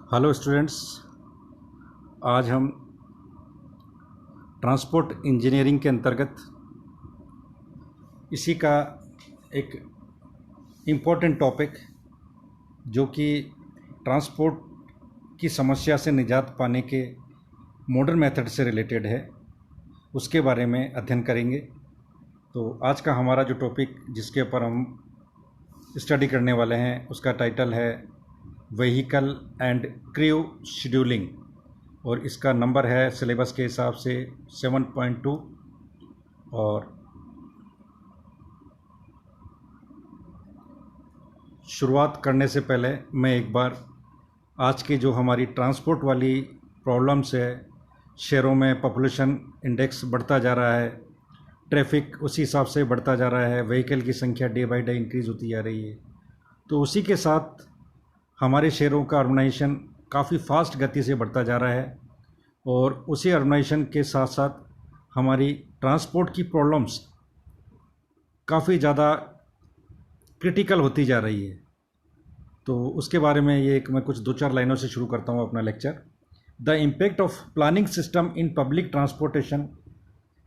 Hello students, आज हम transport engineering के अंतर्गत इसी का एक इम्पोर्टेंट टॉपिक जो कि ट्रांसपोर्ट की समस्या से निजात पाने के मॉडर्न मेथड से रिलेटेड है, उसके बारे में अध्ययन करेंगे। तो आज का हमारा जो टॉपिक जिसके ऊपर हम स्टडी करने वाले हैं उसका टाइटल है व्हीकल एंड क्रू शेड्यूलिंग, और इसका नंबर है सिलेबस के हिसाब से 7.2। और शुरुआत करने से पहले मैं एक बार आज की जो हमारी ट्रांसपोर्ट वाली प्रॉब्लम्स है, शहरों में पॉपुलेशन इंडेक्स बढ़ता जा रहा है, ट्रैफिक उसी हिसाब से बढ़ता जा रहा है, व्हीकल की संख्या डे बाय डे इंक्रीज़ होती जा रही है, तो उसी के साथ हमारे शहरों का अर्बनाइजेशन काफ़ी फास्ट गति से बढ़ता जा रहा है, और उसी अर्बनाइजेशन के साथ साथ हमारी ट्रांसपोर्ट की प्रॉब्लम्स काफ़ी ज़्यादा क्रिटिकल होती जा रही है। तो उसके बारे में ये मैं कुछ 2-4 लाइनों से शुरू करता हूँ अपना lecture. The impact of planning system in public transportation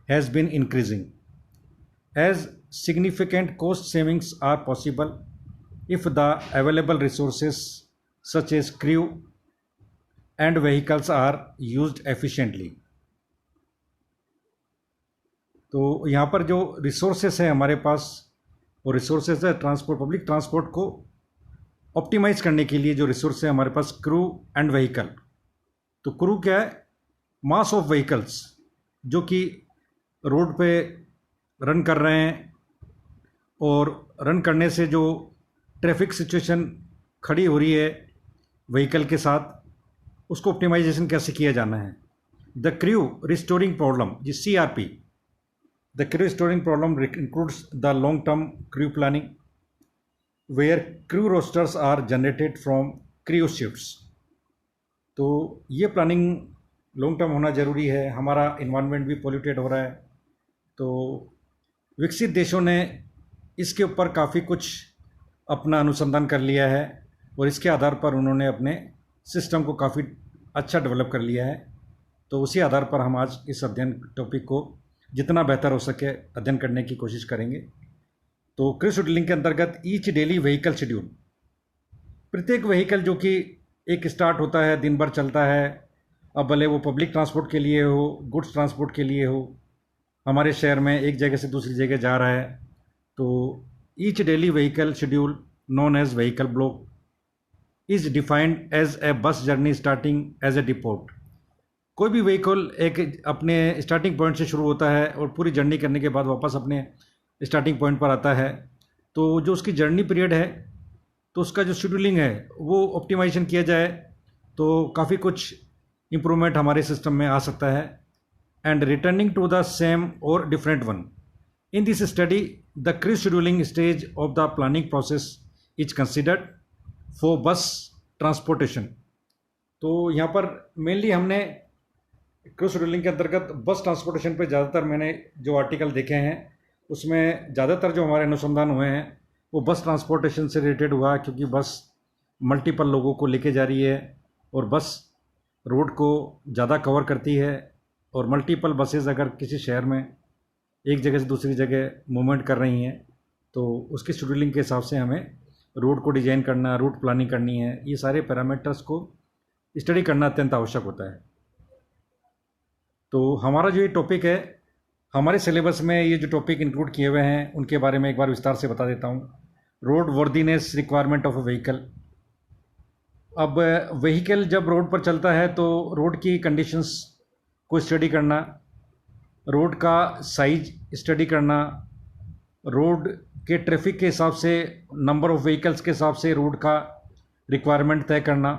has been increasing as significant cost savings are possible if the available resources such as crew and vehicles are used efficiently। तो यहाँ पर जो रिसोर्सेस है हमारे पास, वो resources है transport, public transport को optimise करने के लिए जो रिसोर्स है हमारे पास क्रू एंड व्हीकल। तो क्रू क्या है? मास ऑफ व्हीकल्स जो कि रोड पे रन कर रहे हैं, और रन करने से जो ट्रैफिक सिचुएशन खड़ी हो रही है व्हीकल के साथ, उसको ऑप्टिमाइजेशन कैसे किया जाना है। द क्रू रिस्टोरिंग प्रॉब्लम, जी CRP, the crew restoring problem includes the long term crew planning where crew rosters are generated from crew shifts. तो ये प्लानिंग लॉन्ग टर्म होना ज़रूरी है, हमारा इन्वायरमेंट भी पोल्यूटेड हो रहा है। तो विकसित देशों ने इसके ऊपर काफ़ी कुछ अपना अनुसंधान कर लिया है, और इसके आधार पर उन्होंने अपने सिस्टम को काफ़ी अच्छा डेवलप कर लिया है। तो उसी आधार पर हम आज इस अध्ययन टॉपिक को जितना बेहतर हो सके अध्ययन करने की कोशिश करेंगे। तो क्रू शेड्यूलिंग के अंतर्गत ईच डेली व्हीकल शेड्यूल, प्रत्येक व्हीकल जो कि एक स्टार्ट होता है, दिन भर चलता है, अब भले वो पब्लिक ट्रांसपोर्ट के लिए हो, गुड्स ट्रांसपोर्ट के लिए हो, हमारे शहर में एक जगह से दूसरी जगह जा रहा है, तो each daily vehicle schedule known as vehicle block is defined as a bus journey starting as a depot। कोई भी व्हीकल एक अपने स्टार्टिंग पॉइंट से शुरू होता है और पूरी जर्नी करने के बाद वापस अपने स्टार्टिंग पॉइंट पर आता है। तो जो उसकी जर्नी पीरियड है, तो उसका जो शेड्यूलिंग है वो ऑप्टिमाइजेशन किया जाए तो काफ़ी कुछ इम्प्रूवमेंट हमारे सिस्टम में आ सकता है। And returning to the same और different one, in this study the crew scheduling stage of the planning process is considered for bus transportation। तो यहाँ पर मेनली हमने क्रू शेड्यूलिंग के अंतर्गत बस ट्रांसपोर्टेशन पे ज़्यादातर मैंने जो आर्टिकल देखे हैं उसमें ज़्यादातर जो हमारे अनुसंधान हुए हैं वो बस ट्रांसपोर्टेशन से रिलेटेड हुआ, क्योंकि बस मल्टीपल लोगों को लेके जा रही है और बस रोड को ज़्यादा कवर करती है, और मल्टीपल बसेज अगर किसी शहर में एक जगह से दूसरी जगह मूवमेंट कर रही हैं तो उसकी शेड्यूलिंग के हिसाब से हमें रूट को डिज़ाइन करना, रूट प्लानिंग करनी है, ये सारे पैरामीटर्स को स्टडी करना अत्यंत आवश्यक होता है। तो हमारा जो ये टॉपिक है, हमारे सिलेबस में ये जो टॉपिक इंक्लूड किए हुए हैं उनके बारे में एक बार विस्तार से बता देता हूँ। Road worthiness requirement of A vehicle. अब व्हीकल जब रोड पर चलता है तो रोड की कंडीशंस को स्टडी करना, रोड का साइज स्टडी करना, रोड के ट्रैफिक के हिसाब से, नंबर ऑफ़ व्हीकल्स के हिसाब से रोड का रिक्वायरमेंट तय करना,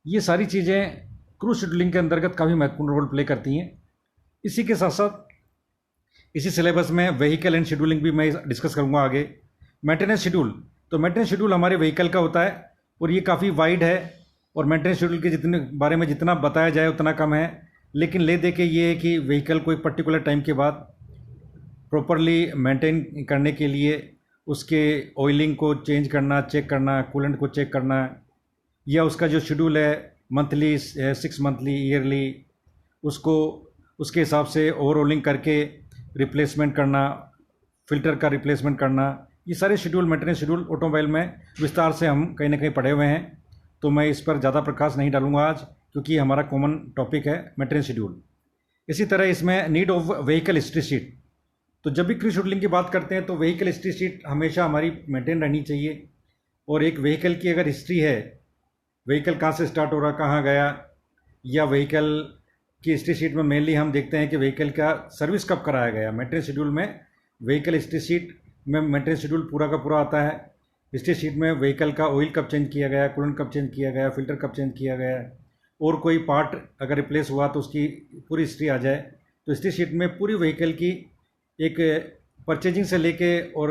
ये सारी चीज़ें क्रू शेड्यूलिंग के अंतर्गत काफ़ी महत्वपूर्ण रोल प्ले करती हैं। इसी के साथ साथ इसी सिलेबस में व्हीकल एंड शेड्यूलिंग भी मैं डिस्कस करूँगा आगे। मेंटेनेंस शेड्यूल, तो मेंटेनेंस शेड्यूल हमारे व्हीकल का होता है और ये काफ़ी वाइड है, और मेंटेनेंस शेड्यूल के जितने बारे में जितना बताया जाए उतना कम है। लेकिन ले दे के ये है कि व्हीकल को एक पर्टिकुलर टाइम के बाद प्रॉपरली मेंटेन करने के लिए उसके ऑयलिंग को चेंज करना, चेक करना, कूलेंट को चेक करना, या उसका जो शेड्यूल है मंथली, 6 मंथली, ईयरली, उसको उसके हिसाब से ओवरऑलिंग करके रिप्लेसमेंट करना, फ़िल्टर का रिप्लेसमेंट करना, ये सारे शेड्यूल, मेंटेनेंस शेड्यूल ऑटोमोबाइल में विस्तार से हम कहीं ना कहीं पढ़े हुए हैं, तो मैं इस पर ज़्यादा प्रकाश नहीं डालूंगा आज, क्योंकि हमारा कॉमन टॉपिक है मेंटेनेंस शेड्यूल। इसी तरह इसमें need of vehicle history sheet. तो जब भी क्रू शेड्यूलिंग की बात करते हैं तो व्हीकल हिस्ट्री शीट हमेशा हमारी मेंटेन रहनी चाहिए। और एक व्हीकल की अगर हिस्ट्री है, व्हीकल कहाँ से स्टार्ट हो रहा, कहाँ गया, या व्हीकल की हिस्ट्री शीट में मेनली हम देखते हैं कि व्हीकल का सर्विस कब कराया गया। मेंटेनेंस शेड्यूल में व्हीकल हिस्ट्री शीट में मेंटेनेंस शेड्यूल पूरा का पूरा आता है। हिस्ट्री शीट में व्हीकल का ऑयल कब चेंज किया गया, कूलेंट कब चेंज किया गया, फिल्टर कब चेंज किया गया, और कोई पार्ट अगर रिप्लेस हुआ तो उसकी पूरी हिस्ट्री आ जाए। तो हिस्ट्री शीट में पूरी व्हीकल की एक परचेजिंग से लेके और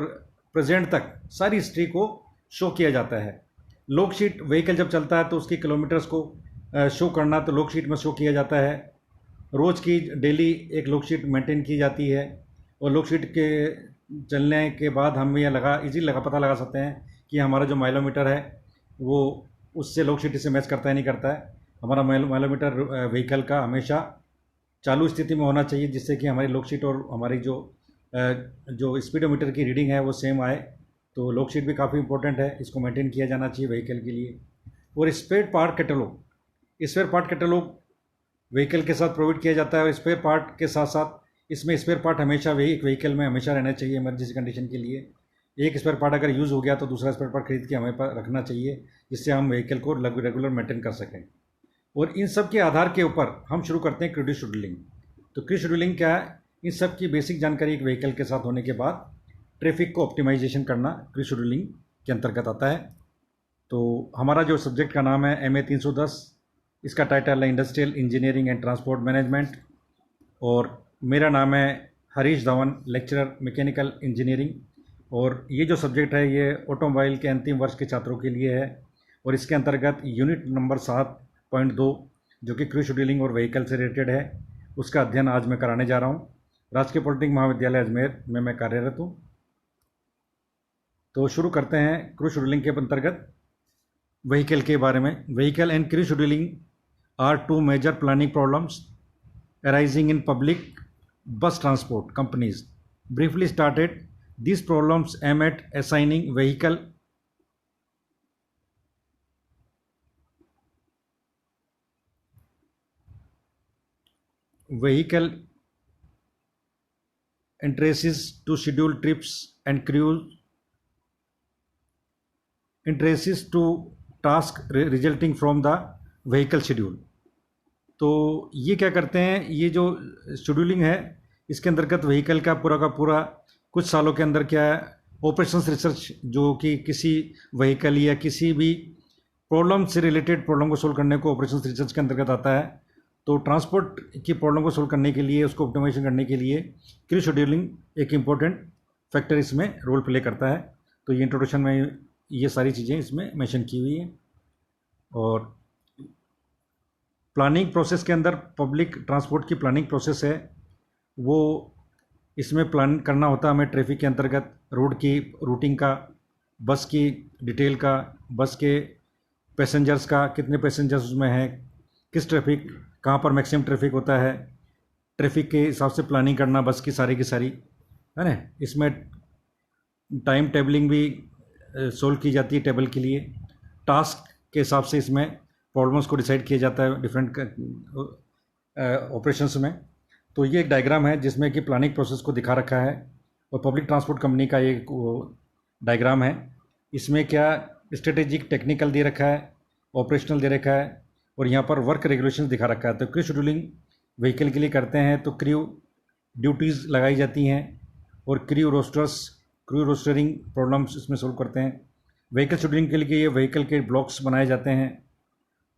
प्रेजेंट तक सारी हिस्ट्री को शो किया जाता है। लॉग शीट, व्हीकल जब चलता है तो उसकी किलोमीटर्स को शो करना तो लॉग शीट में शो किया जाता है। रोज़ की डेली एक लॉग शीट मेंटेन की जाती है, और लॉग शीट के चलने के बाद हम यह इजीली पता लगा सकते हैं कि हमारा जो माइलोमीटर है वो उससे लॉग शीट से मैच करता है नहीं करता है। हमारा माइलोमीटर व्हीकल का हमेशा चालू स्थिति में होना चाहिए, जिससे कि हमारी लॉग शीट और हमारी जो स्पीडोमीटर की रीडिंग है वो सेम आए। तो लॉग शीट भी काफ़ी इंपॉर्टेंट है, इसको मेंटेन किया जाना चाहिए व्हीकल के लिए। और स्पेयर पार्ट कैटलॉग व्हीकल के साथ प्रोवाइड किया जाता है। और स्पेयर पार्ट के साथ साथ इसमें स्पेयर पार्ट हमेशा एक व्हीकल में हमेशा रहना चाहिए इमरजेंसी कंडीशन के लिए। एक स्पेयर पार्ट अगर यूज़ हो गया तो दूसरा स्पेयर पार्ट खरीद के हमें पास रखना चाहिए, जिससे हम व्हीकल को रेगुलर मेंटेन कर सकें। और इन सब के आधार के ऊपर हम शुरू करते हैं क्रू शेड्यूलिंग। तो क्रू शेड्यूलिंग क्या है? इन सब की बेसिक जानकारी एक व्हीकल के साथ होने के बाद ट्रैफिक को ऑप्टिमाइजेशन करना क्रू शेड्यूलिंग के अंतर्गत आता है। तो हमारा जो सब्जेक्ट का नाम है MA 310, इसका टाइटल है industrial engineering and transport management, और मेरा नाम है Harish Dhawan, lecturer mechanical engineering. और ये जो सब्जेक्ट है ये ऑटोमोबाइल के अंतिम वर्ष के छात्रों के लिए है, और इसके अंतर्गत यूनिट नंबर 7.2 जो कि क्रू शेड्यूलिंग और व्हीकल से रिलेटेड है, उसका अध्ययन आज मैं कराने जा रहा हूँ। राजकीय पॉलिटेक्निक महाविद्यालय अजमेर में मैं कार्यरत हूँ। तो शुरू करते हैं क्रू शेड्यूलिंग के अंतर्गत व्हीकल के बारे में। Vehicle and crew scheduling are two major planning problems arising in public bus transport companies. Briefly started, these problems aim at assigning vehicle interests to schedule trips and crew interests to task resulting from the vehicle schedule. तो ये क्या करते हैं, ये जो scheduling है इसके अंतर्गत व्हीकल का पूरा कुछ सालों के अंदर क्या है, ऑपरेशंस रिसर्च, जो कि किसी व्हीकल या किसी भी प्रॉब्लम से रिलेटेड प्रॉब्लम को सोल्व करने को ऑपरेशंस रिसर्च के अंतर्गत आता है। तो ट्रांसपोर्ट की प्रॉब्लम को सोल्व करने के लिए, उसको ऑप्टिमाइजेशन करने के लिए क्रू शेड्यूलिंग एक इम्पोर्टेंट फैक्टर इसमें रोल प्ले करता है। तो ये इंट्रोडक्शन में ये सारी चीज़ें इसमें मेंशन की हुई हैं। और प्लानिंग प्रोसेस के अंदर पब्लिक ट्रांसपोर्ट की प्लानिंग प्रोसेस है, वो इसमें प्लान करना होता है हमें ट्रैफिक के अंतर्गत, रोड की रूटिंग का, बस की डिटेल का, बस के पैसेंजर्स का, कितने पैसेंजर्स उसमें हैं, किस ट्रैफिक कहाँ पर मैक्सिमम ट्रैफिक होता है, ट्रैफिक के हिसाब से प्लानिंग करना बस की सारी है ना। इसमें टाइम टेबलिंग भी सोल्व की जाती है टेबल के लिए। टास्क के हिसाब से इसमें प्रॉब्लम्स को डिसाइड किया जाता है डिफरेंट ऑपरेशंस में। तो ये एक डायग्राम है जिसमें कि प्लानिंग प्रोसेस को दिखा रखा है, और पब्लिक ट्रांसपोर्ट कंपनी का ये डायग्राम है। इसमें क्या स्ट्रेटेजिक टेक्निकल दे रखा है, ऑपरेशनल दे रखा है, और यहाँ पर वर्क रेगुलेशंस दिखा रखा है। तो क्रू शेड्यूलिंग व्हीकल के लिए करते हैं तो क्रू ड्यूटीज़ लगाई जाती हैं, और क्रू रोस्टरिंग प्रॉब्लम्स इसमें सोल्व करते हैं। व्हीकल शेड्यूलिंग के लिए ये व्हीकल के ब्लॉक्स बनाए जाते हैं,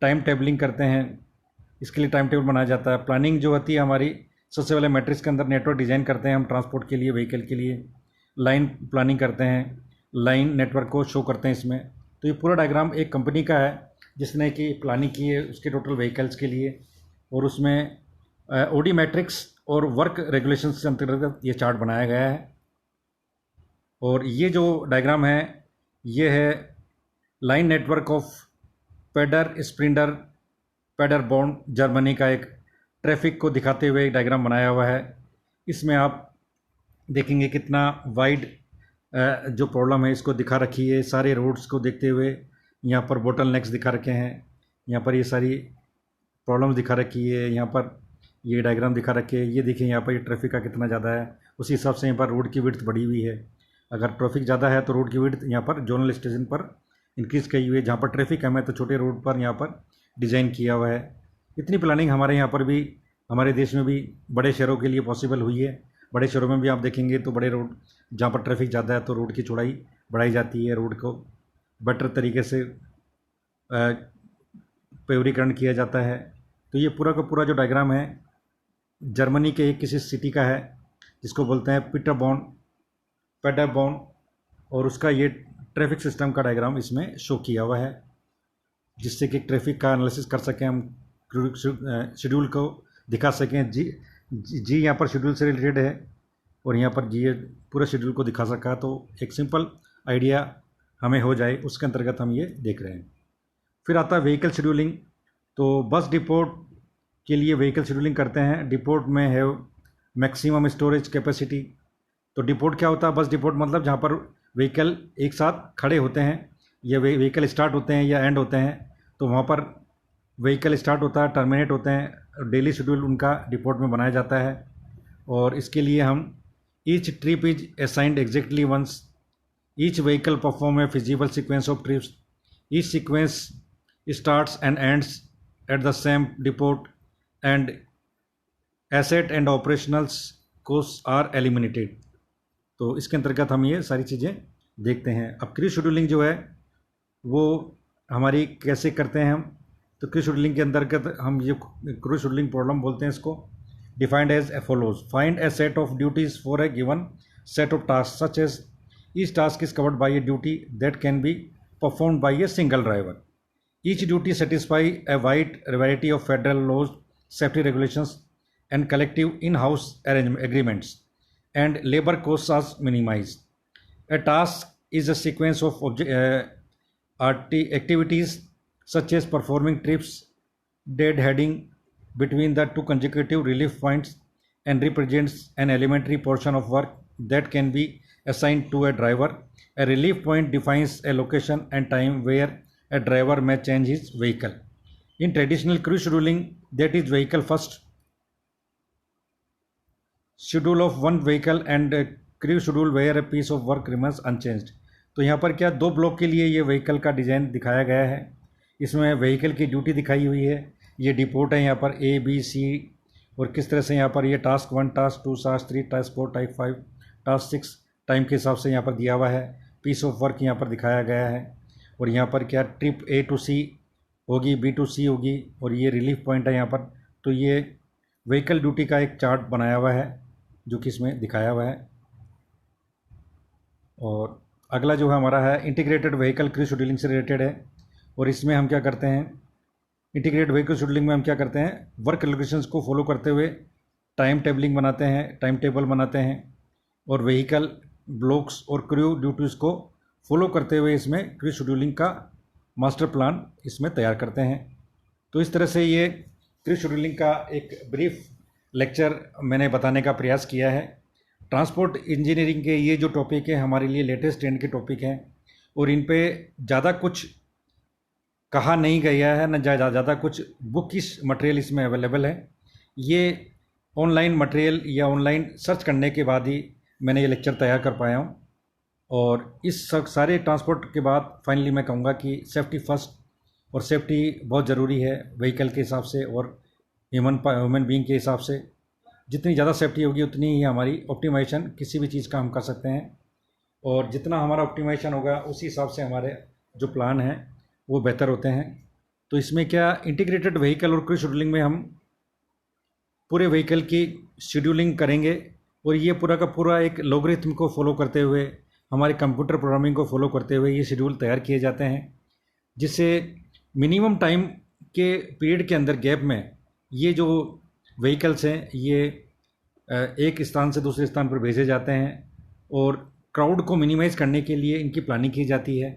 टाइम टेबलिंग करते हैं, इसके लिए टाइम टेबल बनाया जाता है। प्लानिंग जो होती है हमारी, सबसे पहले मैट्रिक्स के अंदर नेटवर्क डिज़ाइन करते हैं हम ट्रांसपोर्ट के लिए, व्हीकल के लिए लाइन प्लानिंग करते हैं, लाइन नेटवर्क को शो करते हैं इसमें। तो ये पूरा डायग्राम एक कंपनी का है जिसने कि प्लानिंग की है उसके टोटल व्हीकल्स के लिए, और उसमें ओडी मैट्रिक्स और वर्क रेगुलेशंस के अंतर्गत ये चार्ट बनाया गया है। और ये जो डायग्राम है ये है लाइन नेटवर्क ऑफ पेडर स्प्रिंटर पेडरबॉर्न जर्मनी का एक ट्रैफिक को दिखाते हुए एक डायग्राम बनाया हुआ है। इसमें आप देखेंगे कितना वाइड जो प्रॉब्लम है इसको दिखा रखी है, सारे रोड्स को देखते हुए। यहाँ पर बोटल नेक्स दिखा रखे हैं, यहाँ पर ये सारी प्रॉब्लम्स दिखा रखी है, यहाँ पर ये डायग्राम दिखा रखे है। ये देखिए यहाँ पर ये ट्रैफिक का कितना ज़्यादा है, उसी हिसाब से यहाँ पर रोड की विड्थ बढ़ी हुई है। अगर ट्रैफिक ज़्यादा है तो रोड की विड्थ यहाँ पर जोनल स्टेशन पर इंक्रीज़ की हुई है, जहाँ पर ट्रैफिक कम है तो छोटे रोड पर यहाँ पर डिज़ाइन किया हुआ है। इतनी प्लानिंग हमारे यहाँ पर भी, हमारे देश में भी बड़े शहरों के लिए पॉसिबल हुई है। बड़े शहरों में भी आप देखेंगे तो बड़े रोड जहाँ पर ट्रैफिक ज़्यादा है तो रोड की चौड़ाई बढ़ाई जाती है, रोड को बेटर तरीके से पेवरीकरण किया जाता है। तो ये पूरा का पूरा जो डायग्राम है जर्मनी के एक किसी सिटी का है जिसको बोलते हैं पेडरबॉर्न, और उसका ये ट्रैफिक सिस्टम का डायग्राम इसमें शो किया हुआ है, जिससे कि ट्रैफिक का एनालिसिस कर सकें, हम शेड्यूल को दिखा सकें। जी यहाँ पर शेड्यूल से रिलेटेड है और यहाँ पर जी पूरा शेड्यूल को दिखा सका, तो एक सिंपल आइडिया हमें हो जाए, उसके अंतर्गत हम ये देख रहे हैं। फिर आता है व्हीकल शेड्यूलिंग। तो बस डिपोट के लिए व्हीकल शेड्यूलिंग करते हैं। डिपोट में है मैक्सिमम स्टोरेज कैपेसिटी। तो डिपोट क्या होता है? बस डिपोट मतलब जहाँ पर व्हीकल एक साथ खड़े होते हैं, या व्हीकल स्टार्ट होते हैं या एंड होते हैं, तो वहाँ पर व्हीकल स्टार्ट होता है, टर्मिनेट होते हैं, डेली शेड्यूल उनका डिपोट में बनाया जाता है। और इसके लिए हम each trip is assigned exactly once, each vehicle perform a feasible sequence of trips, each sequence starts and ends at the same depot and asset and operationals cost are eliminated. तो इसके अंतर्गत हम ये सारी चीज़ें देखते हैं। अब क्रू शेड्यूलिंग जो है वो हमारी कैसे करते हैं हम? तो क्रू शेड्यूलिंग के अंतर्गत हम ये क्रू शेड्यूलिंग प्रॉब्लम बोलते हैं इसको, defined as follows. Find a set of duties for a given set of task such as each task is covered by a duty that can be performed by a single driver. Each duty satisfy a wide variety of federal laws, safety regulations and collective in house agreements and labor costs are minimized. A task is a sequence of activities such as performing trips, deadheading between the two consecutive relief points, and represents an elementary portion of work that can be assigned to a driver. A relief point defines a location and time where a driver may change his vehicle. In traditional crew scheduling, that is vehicle first schedule of one vehicle and crew schedule where a piece of work remains unchanged. तो यहाँ पर क्या दो block के लिए ये vehicle का design दिखाया गया है। इसमें व्हीकल की ड्यूटी दिखाई हुई है, ये डिपोट है यहाँ पर ए बी सी, और किस तरह से यहाँ पर ये task 1, task 2, task 3, task 4, task 5, task 6 time के हिसाब से यहाँ पर दिया हुआ है। पीस ऑफ वर्क यहाँ पर दिखाया गया है, और यहाँ पर क्या ट्रिप A to C होगी, B to C होगी, और ये रिलीफ पॉइंट है यहाँ पर। तो ये व्हीकल ड्यूटी का एक चार्ट बनाया हुआ है जो कि इसमें दिखाया हुआ है। और अगला जो है हमारा है इंटीग्रेटेड व्हीकल क्रू शेड्यूलिंग से रिलेटेड है, और इसमें हम क्या करते हैं, इंटीग्रेटेड व्हीकल शेड्यूलिंग में हम क्या करते हैं, वर्क एलोकेशंस को फॉलो करते हुए टाइम टेबलिंग बनाते हैं, टाइम टेबल बनाते हैं, और व्हीकल ब्लॉक्स और क्रू ड्यूटीज़ को फॉलो करते हुए इसमें क्रू शेड्यूलिंग का मास्टर प्लान इसमें तैयार करते हैं। तो इस तरह से ये क्रू शेड्यूलिंग का एक ब्रीफ लेक्चर मैंने बताने का प्रयास किया है। ट्रांसपोर्ट इंजीनियरिंग के ये जो टॉपिक है हमारे लिए लेटेस्ट ट्रेंड के टॉपिक हैं, और इन पे ज़्यादा कुछ कहा नहीं गया है, न ज़्यादा कुछ बुक की मटेरियल इसमें अवेलेबल है। ये ऑनलाइन मटेरियल या ऑनलाइन सर्च करने के बाद ही मैंने ये लेक्चर तैयार कर पाया हूँ। और इस सारे ट्रांसपोर्ट के बाद फाइनली मैं कहूँगा कि सेफ्टी फर्स्ट, और सेफ्टी बहुत ज़रूरी है व्हीकल के हिसाब से और ह्यूमन बीइंग के हिसाब से। जितनी ज़्यादा सेफ्टी होगी उतनी ही हमारी ऑप्टिमाइजेशन किसी भी चीज़ का हम कर सकते हैं, और जितना हमारा ऑप्टिमाइजेशन होगा उसी हिसाब से हमारे जो प्लान हैं वो बेहतर होते हैं। तो इसमें क्या इंटीग्रेटेड व्हीकल और क्रू शेड्यूलिंग में हम पूरे व्हीकल की शेड्यूलिंग करेंगे, और ये पूरा का पूरा एक लॉगरिथम को फॉलो करते हुए, हमारे कंप्यूटर प्रोग्रामिंग को फॉलो करते हुए ये शेड्यूल तैयार किए जाते हैं, जिससे मिनिमम टाइम के पीरियड के अंदर गैप में ये जो व्हीकल्स हैं ये एक स्थान से दूसरे स्थान पर भेजे जाते हैं, और क्राउड को मिनिमाइज़ करने के लिए इनकी प्लानिंग की जाती है।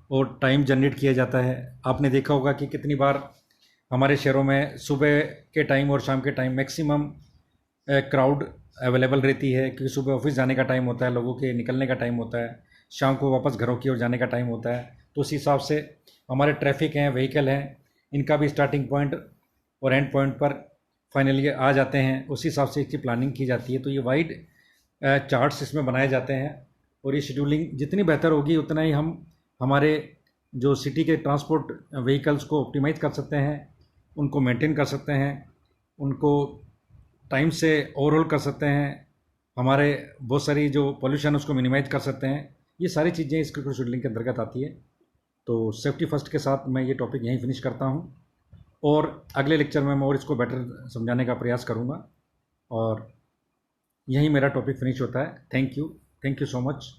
और टाइम जनरेट किया जाता है। आपने देखा होगा कि कितनी बार हमारे शहरों में सुबह के टाइम और शाम के टाइम मैक्सिमम क्राउड अवेलेबल रहती है, क्योंकि सुबह ऑफिस जाने का टाइम होता है, लोगों के निकलने का टाइम होता है, शाम को वापस घरों की ओर जाने का टाइम होता है। तो उस हिसाब से हमारे ट्रैफिक हैं, व्हीकल हैं, इनका भी स्टार्टिंग पॉइंट और एंड पॉइंट पर फाइनली आ जाते हैं। उसी हिसाब से इसकी प्लानिंग की जाती है। तो ये वाइड चार्ट्स इसमें बनाए जाते हैं, और ये शेड्यूलिंग जितनी बेहतर होगी उतना ही हम हमारे जो सिटी के ट्रांसपोर्ट व्हीकल्स को ऑप्टिमाइज़ कर सकते हैं, उनको मेंटेन कर सकते हैं, उनको टाइम से ओवरऑल कर सकते हैं, हमारे बहुत सारी जो पोल्यूशन उसको मिनिमाइज कर सकते हैं। ये सारी चीज़ें इस क्रिकेट शेड्यूलिंग के अंतर्गत आती है। तो सेफ्टी फर्स्ट के साथ मैं ये टॉपिक यहीं फिनिश करता हूँ, और अगले लेक्चर में मैं और इसको बेटर समझाने का प्रयास करूँगा, और यहीं मेरा टॉपिक फिनिश होता है। Thank you so much.